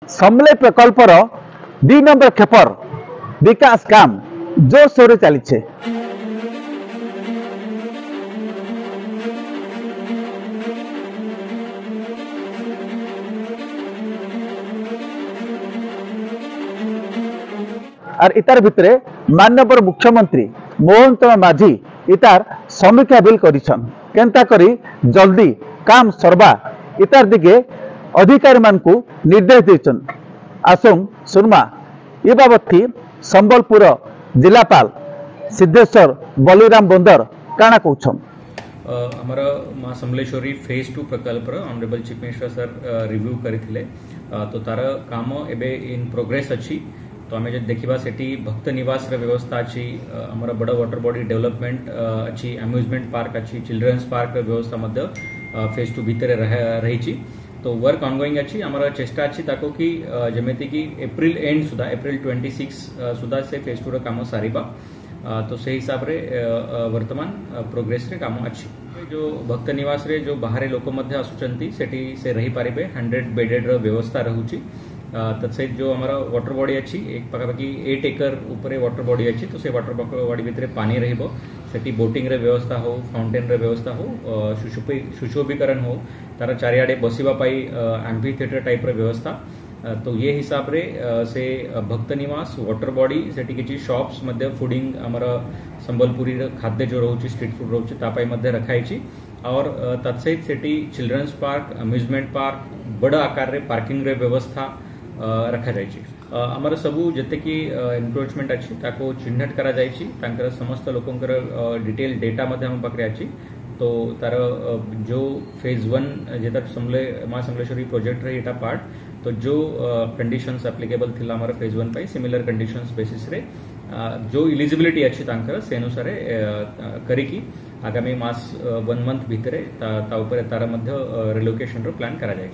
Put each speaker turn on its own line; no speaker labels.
समले प्रकल्पर 2 number खेपर विकास काम जोर शोर चली। और इतार भितरे माननीय मुख्यमंत्री मोहन चरण माझी इतार समीक्षा बिल करिछन केनता करी जल्दी काम सरबा इतार दिगे अधिकारी मानकु निर्देश देछन। आसुम सुरमा ये बाबत थी संबलपुर जिलापाल सिद्धेश्वर बलिराम बंदर काना कहछन।
हमारा माँ समलेश्वरी फेज 2 प्रकल्प honourable chief minister sir review करथिले तो तार काम एबे इन प्रोग्रेस अछि। तो आम जो देखा सेठी भक्त निवास व्यवस्था अच्छी आमर बड़ वाटर बॉडी डेवलपमेंट अच्छी अम्यूजमेंट पार्क अच्छी चिल्ड्रंस पार्क व्यवस्था मध्य फेज 2 भितर रही। तो वर्क ऑनगोइंग अच्छी आमर चेष्टा अच्छी ताको कि जमेती कि एप्रिल एंड सुधा एप्रिल 26 सुधा से फेज 2 काम सारिबा। तो से हिसाब रे वर्तमान प्रोग्रेस रे काम अच्छी। जो भक्त निवास रे जो बाहर लोक मध्य आसुचंती सेठी से रही पारिबे 100 बेडेड व्यवस्था रहूची। तत्सहित जो हमारा वाटर बॉडी अच्छी एक पाखापाखि 8 एकर ऊपर वाटर बॉडी अच्छी। तो से वाटर बॉडी भितर पानी रहिबो सेठी बोटिंग रे व्यवस्था हो फाउंटेन रे व्यवस्था हो सुशोभीकरण हो तार चारियाडे बसिबा पाई एम्फी थिएटर टाइप रे व्यवस्था। तो ये हिसाब रे से भक्त निवास वाटर बॉडी सेठी किछि शॉप्स मध्य फूडिंग हमारा संबलपुरी खाद्य जो रोचे स्ट्रीट फूड रोचे तापाई मध्य रखाई। और तत्सहित सेठी चिल्ड्रंस पार्क अम्यूजमेंट पार्क बड़ आकार रे पार्किंग रे व्यवस्था रखा जाइए। आमर सबू जिते कि एनक्रोचमेंट अच्छी ताको चिन्हट करा जाइए तांकर समस्त लोकंकर डिटेल डेटा मध्य हम पाखरे अच्छी। तो तार जो फेज 1 जेता माँ समलेश्वरी प्रोजेक्ट रे एटा पार्ट तो जो कंडीशंस एप्लिकेबल थिला हमारा फेज 1 पाई सिमिलर कंडीशंस बेसिस रे जो इलिजिबिलिटी अच्छी तांकर से अनुसार करिकी आगामी मास 1 मंथ भितरे ता ऊपर तार मध्य रिलोकेशन रो प्लान करा जाइए।